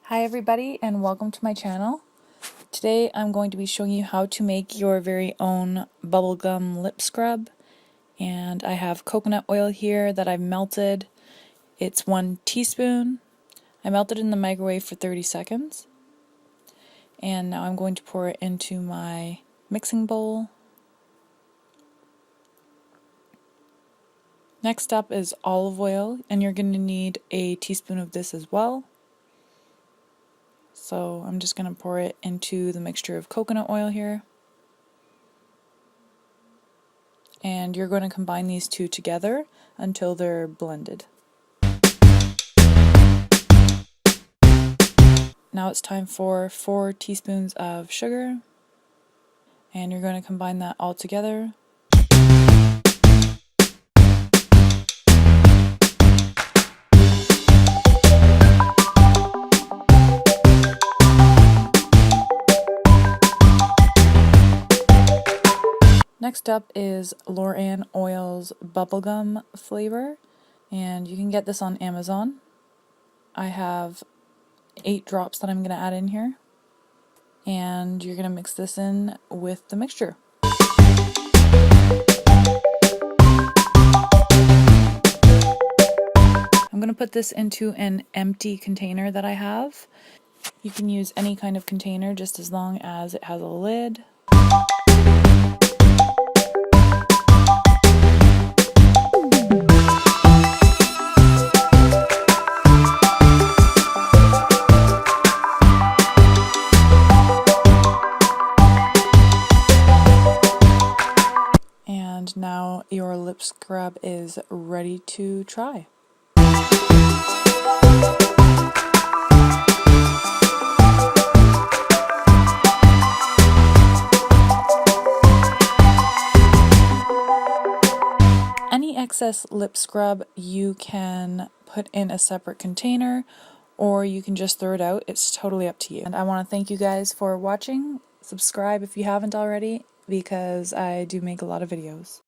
Hi everybody and welcome to my channel. Today I'm going to be showing you how to make your very own bubblegum lip scrub, and I have coconut oil here that I've melted. It's 1 teaspoon. I melted it in the microwave for 30 seconds and now I'm going to pour it into my mixing bowl. Next up is olive oil, and you're going to need a teaspoon of this as well. So I'm just going to pour it into the mixture of coconut oil here. And you're going to combine these two together until they're blended. Now it's time for 4 teaspoons of sugar, and you're going to combine that all together. Next up is Loran Oil's Bubblegum flavor, and you can get this on Amazon. I have 8 drops that I'm going to add in here, and you're going to mix this in with the mixture. I'm going to put this into an empty container that I have. You can use any kind of container just as long as it has a lid. And now your lip scrub is ready to try. Any excess lip scrub you can put in a separate container, or you can just throw it out. It's totally up to you. And I want to thank you guys for watching. Subscribe if you haven't already, because I do make a lot of videos.